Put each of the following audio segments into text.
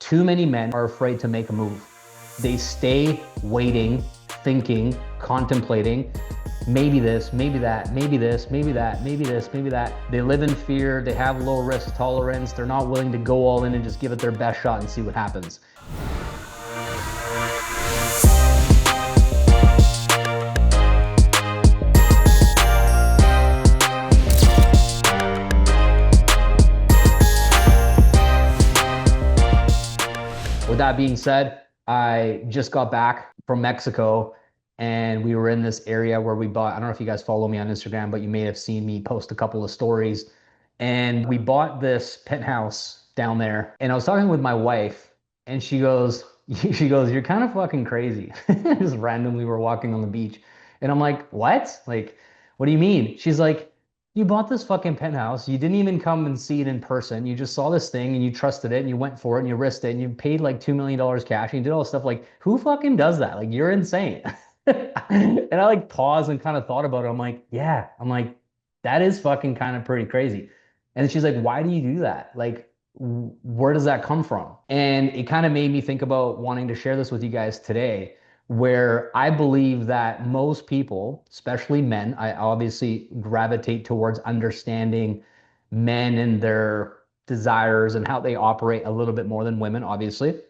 Too many men are afraid to make a move. They stay waiting, thinking, contemplating, maybe this, maybe that, maybe this, maybe that, maybe this, maybe that. They live in fear, they have low risk tolerance, they're not willing to go all in and just give it their best shot and see what happens. With that being said, I just got back from Mexico and we were in this area where we bought, I don't know if you guys follow me on Instagram, but you may have seen me post a couple of stories. And we bought this penthouse down there. And I was talking with my wife and she goes, you're kind of fucking crazy. Just randomly we're walking on the beach. And I'm like, what? Like, what do you mean? She's like, you bought this fucking penthouse. You didn't even come and see it in person. You just saw this thing and you trusted it and you went for it and you risked it and you paid like $2 million cash and you did all this stuff. Like, who fucking does that? Like, you're insane. And I like paused and kind of thought about it. I'm like, yeah, I'm like, that is fucking kind of pretty crazy. And she's like, why do you do that? Like, where does that come from? And it kind of made me think about wanting to share this with you guys today, where I believe that most people, especially men, I obviously gravitate towards understanding men and their desires and how they operate a little bit more than women, obviously.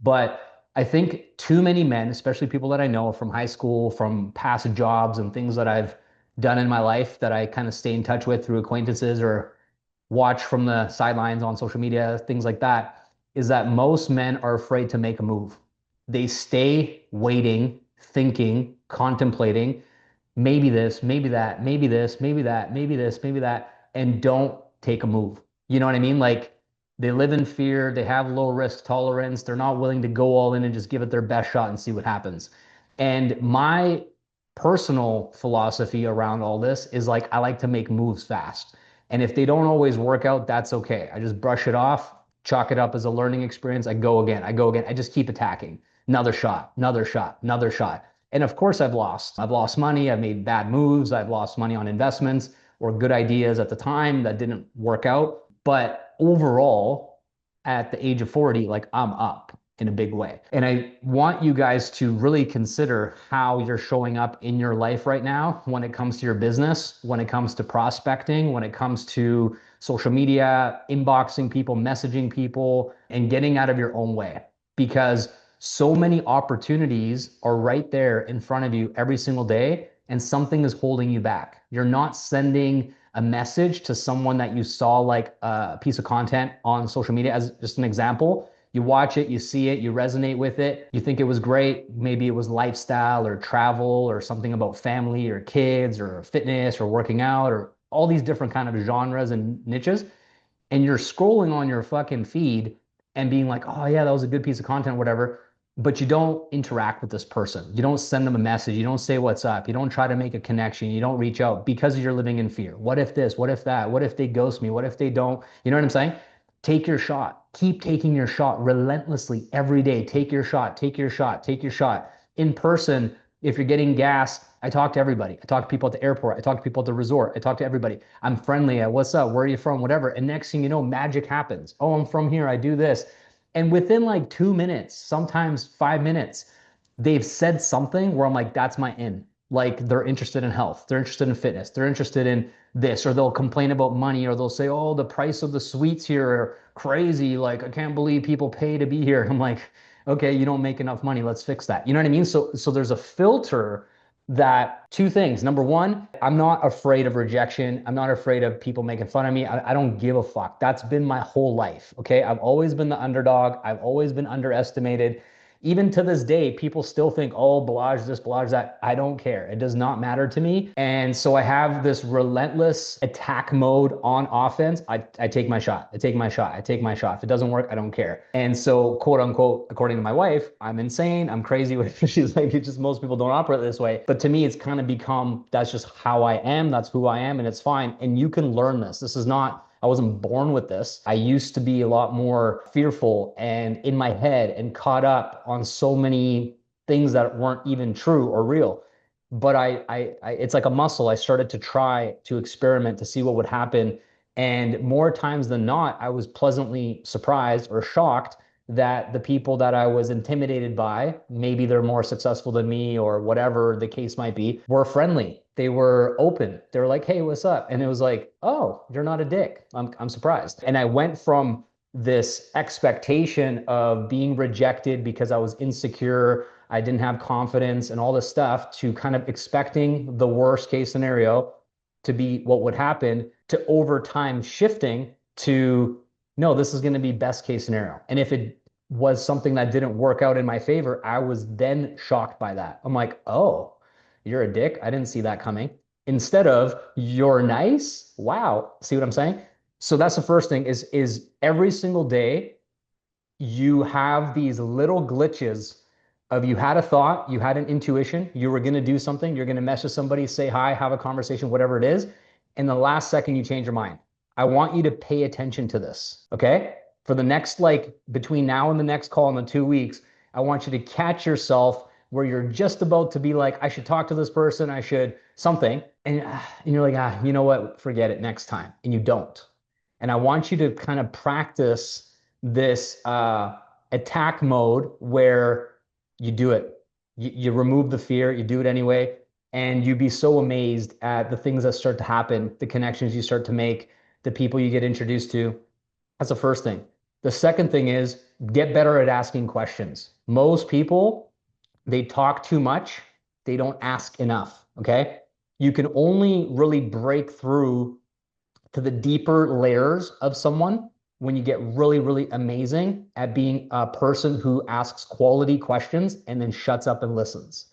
But I think too many men, especially people that I know from high school, from past jobs and things that I've done in my life that I kind of stay in touch with through acquaintances or watch from the sidelines on social media, things like that, is that most men are afraid to make a move. They stay waiting, thinking, contemplating, maybe this, maybe that, maybe this, maybe that, maybe this, maybe that, and don't take a move. You know what I mean? Like, they live in fear, they have low risk tolerance, they're not willing to go all in and just give it their best shot and see what happens. And my personal philosophy around all this is like, I like to make moves fast. And if they don't always work out, that's okay. I just brush it off, chalk it up as a learning experience. I go again. I just keep attacking. Another shot, another shot, another shot. And of course, I've lost. I've lost money. I've made bad moves. I've lost money on investments or good ideas at the time that didn't work out. But overall, at the age of 40, like, I'm up in a big way. And I want you guys to really consider how you're showing up in your life right now when it comes to your business, when it comes to prospecting, when it comes to social media, inboxing people, messaging people, and getting out of your own way. Because so many opportunities are right there in front of you every single day, and something is holding you back. You're not sending a message to someone that you saw like a piece of content on social media. As just an example, you watch it, you see it, you resonate with it, you think it was great. Maybe it was lifestyle or travel or something about family or kids or fitness or working out or all these different kind of genres and niches. And you're scrolling on your fucking feed and being like, oh yeah, that was a good piece of content, whatever. But you don't interact with this person. You don't send them a message. You don't say what's up. You don't try to make a connection. You don't reach out because you're living in fear. What if this? What if that? What if they ghost me? What if they don't? You know what I'm saying? Take your shot. Keep taking your shot relentlessly every day. Take your shot, take your shot, take your shot. In person, if you're getting gas, I talk to everybody. I talk to people at the airport. I talk to people at the resort. I talk to everybody. I'm friendly. What's up? Where are you from? Whatever. And next thing you know, magic happens. Oh, I'm from here. I do this. And within like 2 minutes, sometimes 5 minutes, they've said something where I'm like, that's my in. Like, they're interested in health. They're interested in fitness. They're interested in this, or they'll complain about money, or they'll say, oh, the price of the suites here are crazy. Like, I can't believe people pay to be here. I'm like, okay, you don't make enough money. Let's fix that. You know what I mean? So there's a filter that two things. Number one, I'm not afraid of rejection. I'm not afraid of people making fun of me. I don't give a fuck. That's been my whole life. Okay. I've always been the underdog. I've always been underestimated. Even to this day, people still think, oh, Balazs this, Balazs that. I don't care. It does not matter to me. And so I have this relentless attack mode on offense. I take my shot. I take my shot. I take my shot. If it doesn't work, I don't care. And so, quote unquote, according to my wife, I'm insane. I'm crazy. She's like, it's just most people don't operate this way. But to me, it's kind of become, that's just how I am. That's who I am. And it's fine. And you can learn this. This is not, I wasn't born with this. I used to be a lot more fearful and in my head and caught up on so many things that weren't even true or real. But it's like a muscle. I started to try to experiment to see what would happen. And more times than not, I was pleasantly surprised or shocked that the people that I was intimidated by, maybe they're more successful than me or whatever the case might be, were friendly. They were open. They were like, hey, what's up? And it was like, oh, you're not a dick. I'm surprised. And I went from this expectation of being rejected because I was insecure, I didn't have confidence and all this stuff, to kind of expecting the worst case scenario to be what would happen, to over time shifting to, no, this is going to be best case scenario. And if it was something that didn't work out in my favor, I was then shocked by that. I'm like, oh, you're a dick. I didn't see that coming. Instead of, you're nice. Wow. See what I'm saying? So that's the first thing, is every single day you have these little glitches of, you had a thought, you had an intuition, you were going to do something, you're going to message somebody, say hi, have a conversation, whatever it is. And the last second you change your mind. I want you to pay attention to this. Okay. For the next, like between now and the next call in the 2 weeks, I want you to catch yourself where you're just about to be like, I should talk to this person, I should something. And you're like, you know what? Forget it, next time. And you don't. And I want you to kind of practice this attack mode where you do it. You remove the fear, you do it anyway, and you'd be so amazed at the things that start to happen, the connections you start to make, the people you get introduced to. That's the first thing. The second thing is, get better at asking questions. Most people, they talk too much, they don't ask enough. Okay. You can only really break through to the deeper layers of someone when you get really, really amazing at being a person who asks quality questions and then shuts up and listens.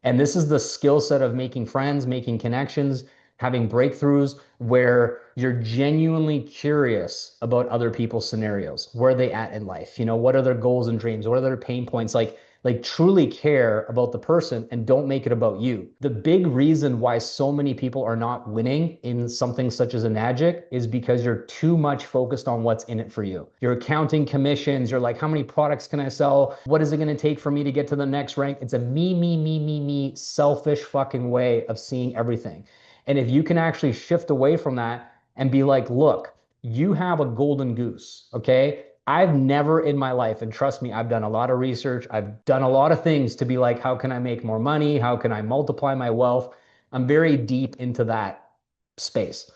And this is the skill set of making friends, making connections, having breakthroughs, where you're genuinely curious about other people's scenarios. Where are they at in life? What are their goals and dreams? What are their pain points? Like truly care about the person and don't make it about you. The big reason why so many people are not winning in something such as a magic is because you're too much focused on what's in it for you. You're counting commissions. You're like, how many products can I sell? What is it going to take for me to get to the next rank? It's a me, selfish fucking way of seeing everything. And if you can actually shift away from that and be like, look, you have a golden goose, okay? I've never in my life, and trust me, I've done a lot of research. I've done a lot of things to be like, how can I make more money? How can I multiply my wealth? I'm very deep into that space.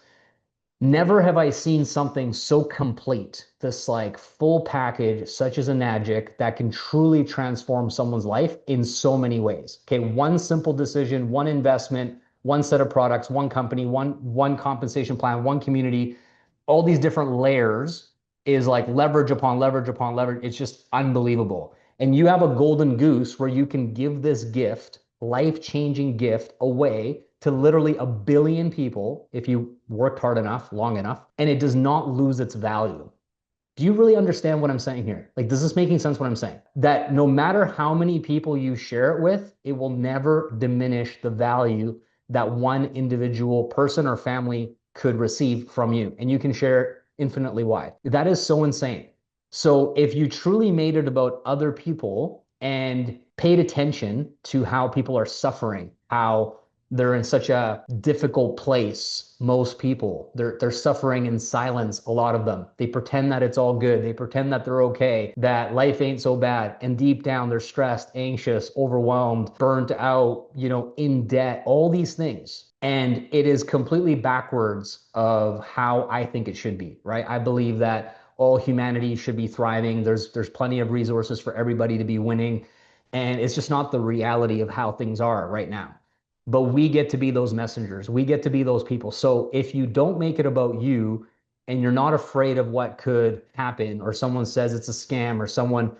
Never have I seen something so complete, this like full package, such as a magic that can truly transform someone's life in so many ways. Okay, one simple decision, one investment, one set of products, one company, one compensation plan, one community, all these different layers is like leverage upon leverage upon leverage. It's just unbelievable. And you have a golden goose where you can give this gift, life-changing gift, away to literally a billion people if you worked hard enough, long enough, and it does not lose its value. Do you really understand what I'm saying here? Like, this is making sense what I'm saying. That no matter how many people you share it with, it will never diminish the value that one individual person or family could receive from you. And you can share it infinitely wide. That is so insane. So if you truly made it about other people and paid attention to how people are suffering, how they're in such a difficult place, most people, they're suffering in silence, a lot of them. They pretend that it's all good. They pretend that they're okay, that life ain't so bad. And deep down, they're stressed, anxious, overwhelmed, burnt out, in debt, all these things. And it is completely backwards of how I think it should be, right? I believe that all humanity should be thriving. There's plenty of resources for everybody to be winning. And it's just not the reality of how things are right now. But we get to be those messengers. We get to be those people. So if you don't make it about you and you're not afraid of what could happen, or someone says it's a scam, or someone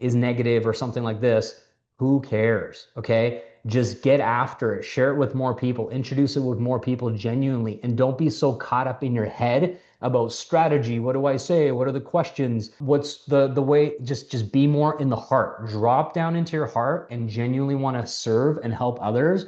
is negative or something like this, who cares? Okay. Just get after it. Share it with more people. Introduce it with more people genuinely. And don't be so caught up in your head about strategy. What do I say? What are the questions? What's the way? Just be more in the heart. Drop down into your heart and genuinely want to serve and help others.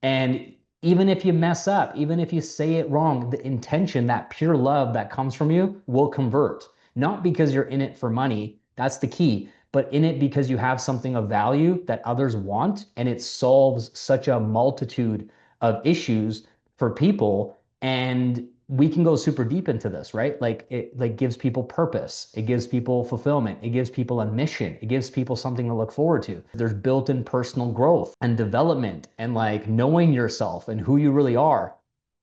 And even if you mess up, even if you say it wrong, the intention, that pure love that comes from you will convert. Not because you're in it for money. That's the key. But in it because you have something of value that others want, and it solves such a multitude of issues for people. And we can go super deep into this, right? Like it like gives people purpose. It gives people fulfillment. It gives people a mission. It gives people something to look forward to. There's built-in personal growth and development and like knowing yourself and who you really are.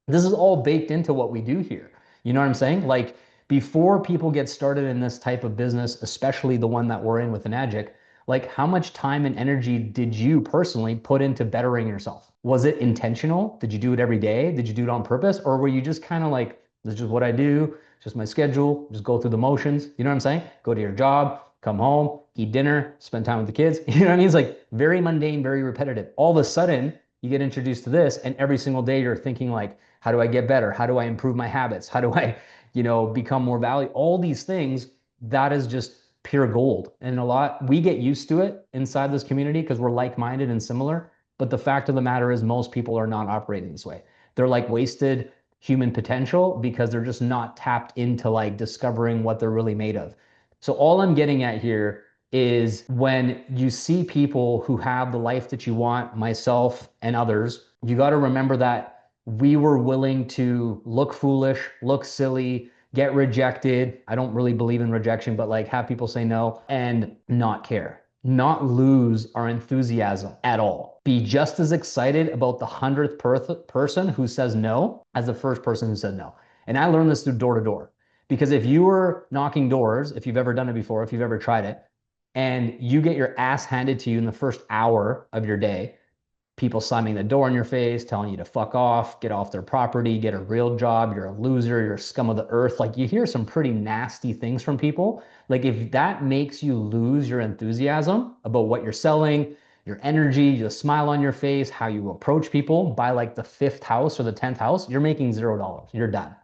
This is all baked into what we do here. You know what I'm saying? Like before people get started in this type of business, especially the one that we're in with Enagic, like how much time and energy did you personally put into bettering yourself? Was it intentional? Did you do it every day? Did you do it on purpose? Or were you just kind of like, this is just what I do, it's just my schedule, just go through the motions? You know what I'm saying? Go to your job, come home, eat dinner, spend time with the kids. You know what I mean? It's like very mundane, very repetitive. All of a sudden, you get introduced to this, and every single day you're thinking like, how do I get better? How do I improve my habits? How do I, become more valuable? All these things, that is just pure gold. And we get used to it inside this community because we're like-minded and similar. But the fact of the matter is most people are not operating this way. They're like wasted human potential because they're just not tapped into like discovering what they're really made of. So all I'm getting at here is when you see people who have the life that you want, myself and others, you got to remember that we were willing to look foolish, look silly, get rejected. I don't really believe in rejection, but like have people say no and not care, not lose our enthusiasm at all. Be just as excited about the 100th person who says no as the first person who said no. And I learned this through door to door. Because if you were knocking doors, if you've ever done it before, if you've ever tried it, and you get your ass handed to you in the first hour of your day, people slamming the door in your face, telling you to fuck off, get off their property, get a real job, you're a loser, you're a scum of the earth. Like you hear some pretty nasty things from people. Like if that makes you lose your enthusiasm about what you're selling, your energy, the smile on your face, how you approach people by like the 5th house or the 10th house, you're making $0. You're done.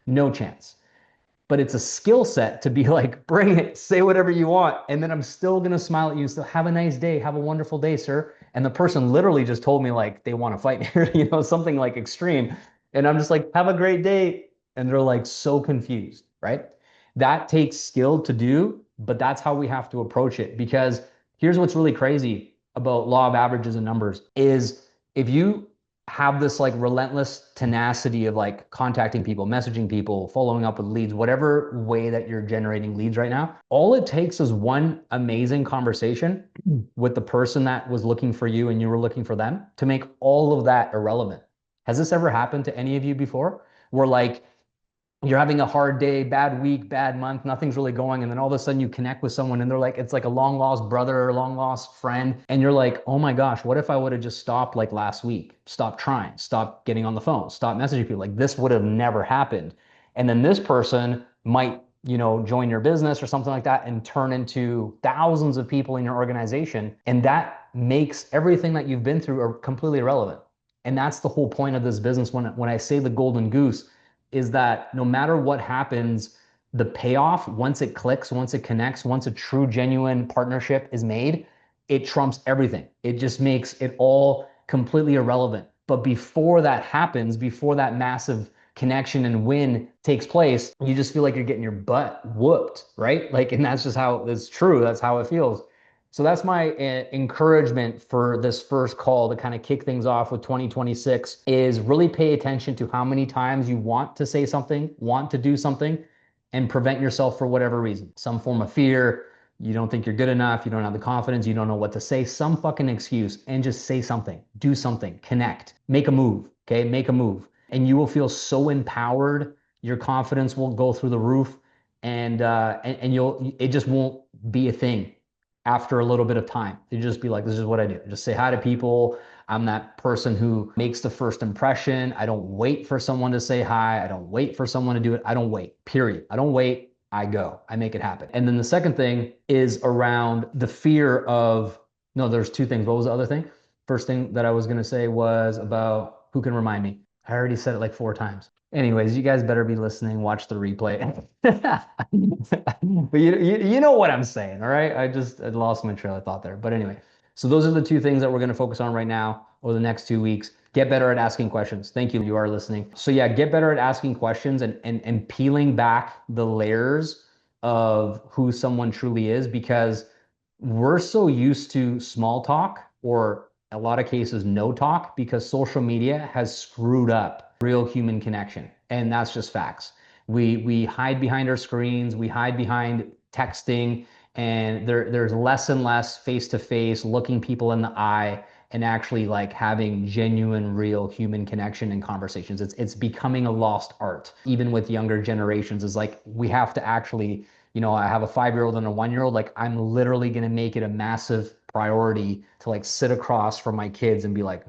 No chance. But it's a skill set to be like, bring it, say whatever you want. And then I'm still going to smile at you. So have a nice day. Have a wonderful day, sir. And the person literally just told me like they want to fight me, something like extreme. And I'm just like, have a great day. And they're like so confused, right? That takes skill to do, but that's how we have to approach it. Because here's what's really crazy about law of averages and numbers is if you have this like relentless tenacity of like contacting people, messaging people, following up with leads, whatever way that you're generating leads right now, all it takes is one amazing conversation with the person that was looking for you and you were looking for them to make all of that irrelevant. Has this ever happened to any of you before? Where like you're having a hard day, bad week, bad month, nothing's really going. And then all of a sudden you connect with someone and they're like, it's like a long lost brother or long lost friend. And you're like, oh my gosh, what if I would have just stopped like last week? Stop trying, stop getting on the phone, stop messaging people. Like this would have never happened. And then this person might, join your business or something like that and turn into thousands of people in your organization. And that makes everything that you've been through completely irrelevant. And that's the whole point of this business. When I say the golden goose, is that no matter what happens, the payoff, once it clicks, once it connects, once a true, genuine partnership is made, it trumps everything. It just makes it all completely irrelevant. But before that happens, before that massive connection and win takes place, you just feel like you're getting your butt whooped, right? Like, and that's just how it's true. That's how it feels. So that's my encouragement for this first call to kind of kick things off with 2026 is really pay attention to how many times you want to say something, want to do something, and prevent yourself for whatever reason. Some form of fear, you don't think you're good enough, you don't have the confidence, you don't know what to say, some fucking excuse, and just say something, do something, connect, make a move, okay? Make a move. And you will feel so empowered, your confidence will go through the roof, and it just won't be a thing after a little bit of time. You just be like, this is what I do. Just say hi to people. I'm that person who makes the first impression. I don't wait for someone to say hi. I don't wait for someone to do it. I don't wait, period. I don't wait. I go. I make it happen. And then the second thing is around the fear of, no, there's two things. What was the other thing? First thing that I was going to say was about, who can remind me? I already said it like 4 times. Anyways, you guys better be listening, watch the replay. But you know what I'm saying, all right? I lost my trail of thought there. But anyway, so those are the 2 things that we're going to focus on right now over the next 2 weeks. Get better at asking questions. Thank you. You are listening. So yeah, get better at asking questions and peeling back the layers of who someone truly is, because we're so used to small talk, or a lot of cases no talk, because social media has screwed up real human connection. And that's just facts. We hide behind our screens, we hide behind texting, and there's less and less face to face, looking people in the eye and actually like having genuine, real human connection and conversations. It's becoming a lost art. Even with younger generations, is like we have to actually, I have a 5-year-old and a 1-year-old. Like I'm literally gonna make it a massive priority to like sit across from my kids and be like,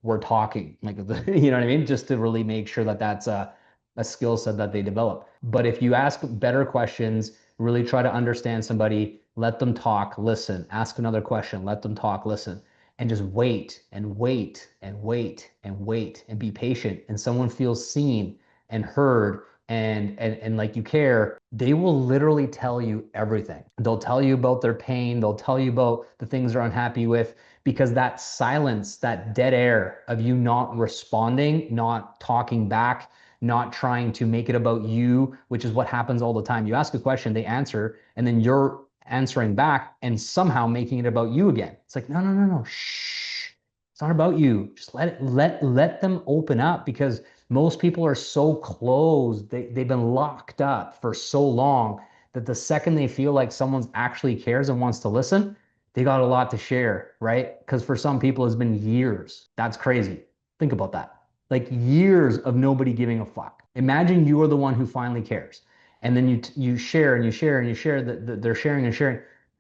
we're talking, like, you know what I mean? Just to really make sure that that's a skill set that they develop. But if you ask better questions, really try to understand somebody, let them talk, listen, ask another question, let them talk, listen, and just wait and wait and wait and wait and be patient. And someone feels seen and heard and like you care, they will literally tell you everything. They'll tell you about their pain, they'll tell you about the things they're unhappy with, because that silence, that dead air of you not responding, not talking back, not trying to make it about you, which is what happens all the time. You ask a question, they answer, and then you're answering back and somehow making it about you again. It's like, no, no, no, no, shh. It's not about you. Just let them open up, because most people are so closed. They've been locked up for so long that the second they feel like someone actually cares and wants to listen, they got a lot to share, right? Because for some people, it's been years. That's crazy. Think about that. Like years of nobody giving a fuck. Imagine you are the one who finally cares. And then you share and you share and you share that they're sharing and sharing.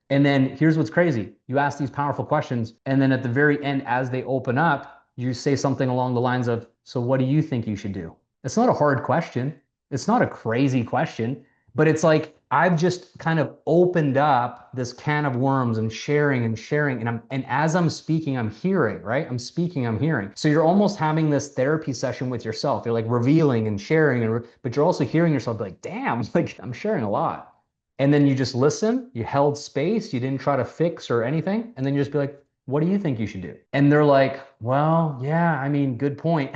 And then here's what's crazy. You ask these powerful questions, and then at the very end, as they open up, you say something along the lines of, so what do you think you should do? It's not a hard question. It's not a crazy question, but it's like I've just kind of opened up this can of worms and sharing and sharing. And as I'm speaking, I'm hearing, right? I'm speaking, I'm hearing. So you're almost having this therapy session with yourself. You're like revealing and sharing, but you're also hearing yourself like, damn, like I'm sharing a lot. And then you just listen, you held space, you didn't try to fix or anything. And then you just be like, what do you think you should do? And they're like, well, yeah, I mean, good point.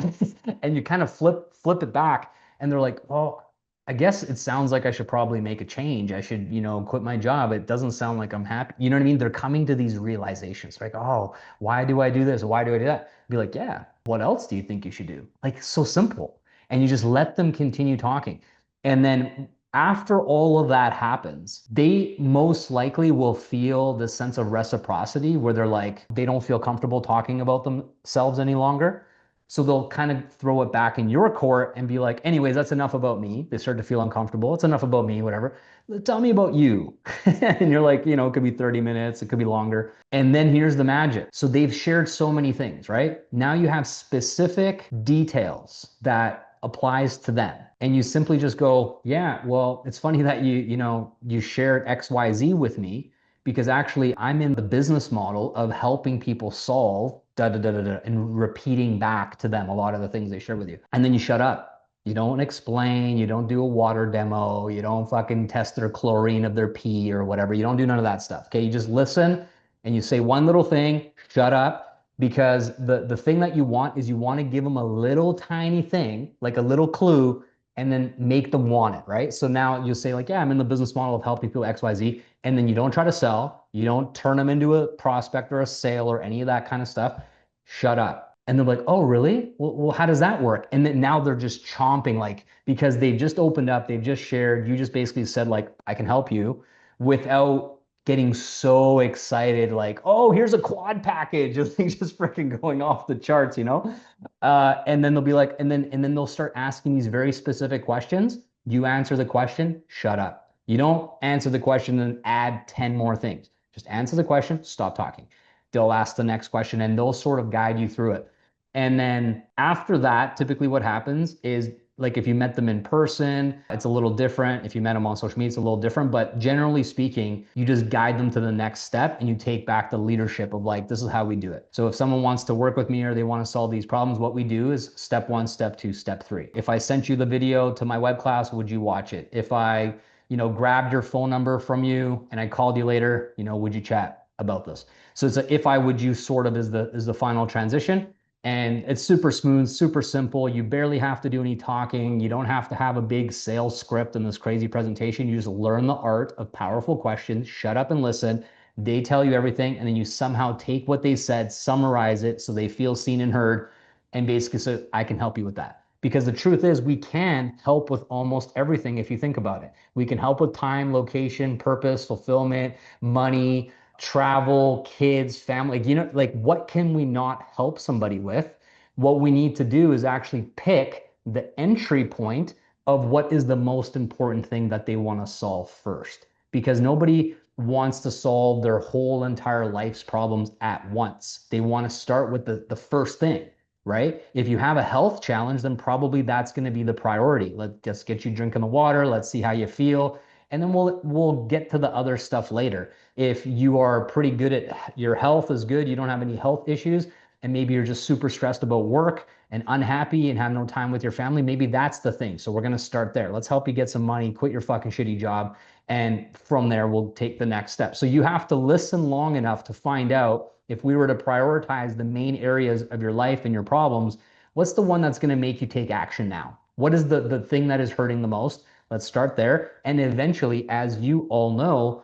And you kind of flip it back, and they're like, well, I guess it sounds like I should probably make a change. I should, quit my job. It doesn't sound like I'm happy. You know what I mean? They're coming to these realizations, like, oh, why do I do this? Why do I do that? Be like, yeah, what else do you think you should do? Like, so simple. And you just let them continue talking. And then after all of that happens, they most likely will feel this sense of reciprocity where they're like, they don't feel comfortable talking about themselves any longer. So they'll kind of throw it back in your court and be like, anyways, that's enough about me. They start to feel uncomfortable. It's enough about me, whatever. Tell me about you. And you're like, it could be 30 minutes, it could be longer. And then here's the magic. So they've shared so many things, right? Now you have specific details that applies to them. And you simply just go, yeah, well, it's funny that you shared XYZ with me, because actually I'm in the business model of helping people solve da da da da da, and repeating back to them a lot of the things they share with you. And then you shut up. You don't explain, you don't do a water demo, you don't fucking test their chlorine of their pee or whatever. You don't do none of that stuff. Okay. You just listen and you say one little thing, shut up. Because the thing that you want is you want to give them a little tiny thing, like a little clue, and then make them want it, right? So now you say like, yeah, I'm in the business model of helping people XYZ, and then you don't try to sell, you don't turn them into a prospect or a sale or any of that kind of stuff. Shut up. And they're like, oh, really? Well, how does that work? And then now they're just chomping, like, because they've just opened up, they've just shared, you just basically said like, I can help you, without getting so excited, like, oh, here's a quad package, and things just freaking going off the charts, and then they'll be like, and then they'll start asking these very specific questions. You answer the question, shut up. You don't answer the question and add 10 more things. Just answer the question, stop talking. They'll ask the next question, and they'll sort of guide you through it. And then after that, typically what happens is, like, if you met them in person, it's a little different. If you met them on social media, it's a little different. But generally speaking, you just guide them to the next step, and you take back the leadership of like, this is how we do it. So if someone wants to work with me or they want to solve these problems, what we do is step 1, step 2, step 3. If I sent you the video to my web class, would you watch it? If I, grabbed your phone number from you and I called you later, would you chat about this? So it's a if I would you sort of is the final transition. And it's super smooth, super simple. You barely have to do any talking. You don't have to have a big sales script and this crazy presentation. You just learn the art of powerful questions, shut up and listen. They tell you everything, and then you somehow take what they said, summarize it so they feel seen and heard, and basically say, I can help you with that. Because the truth is, we can help with almost everything if you think about it. We can help with time, location, purpose, fulfillment, money, travel, kids, family. Like, like what can we not help somebody with? What we need to do is actually pick the entry point of what is the most important thing that they want to solve first. Because nobody wants to solve their whole entire life's problems at once. They want to start with the first thing, right? If you have a health challenge, then probably that's going to be the priority. Let's just get you drinking the water. Let's see how you feel. And then we'll get to the other stuff later. If you are pretty good at your health is good, you don't have any health issues, and maybe you're just super stressed about work and unhappy and have no time with your family, maybe that's the thing. So we're going to start there. Let's help you get some money, quit your fucking shitty job. And from there, we'll take the next step. So you have to listen long enough to find out if we were to prioritize the main areas of your life and your problems, what's the one that's going to make you take action now? What is the thing that is hurting the most? Let's start there. And eventually, as you all know,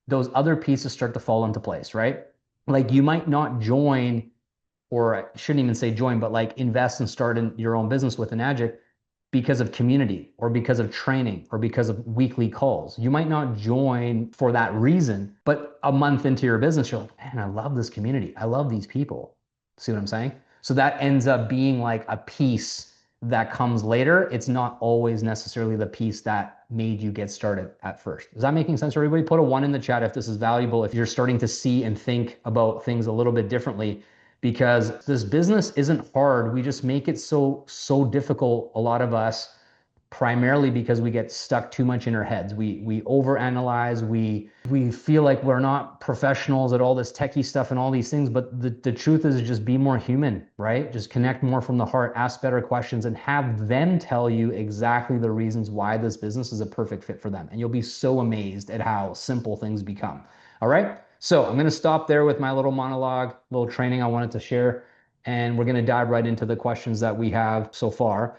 those other pieces start to fall into place, right? Like you might not join, or I shouldn't even say join, but like invest and start in your own business with an addict because of community or because of training or because of weekly calls. You might not join for that reason, but a month into your business, you're like, man, I love this community. I love these people. See what I'm saying? So that ends up being like a piece that comes later. It's not always necessarily the piece that made you get started at first. Is that making sense? Everybody put a 1 in the chat if this is valuable, if you're starting to see and think about things a little bit differently, because this business isn't hard. We just make it so difficult, a lot of us, primarily because we get stuck too much in our heads. We overanalyze, we feel like we're not professionals at all this techie stuff and all these things, but the truth is just be more human, right? Just connect more from the heart, ask better questions, and have them tell you exactly the reasons why this business is a perfect fit for them. And you'll be so amazed at how simple things become. All right? So I'm going to stop there with my little monologue, little training I wanted to share, and we're going to dive right into the questions that we have so far.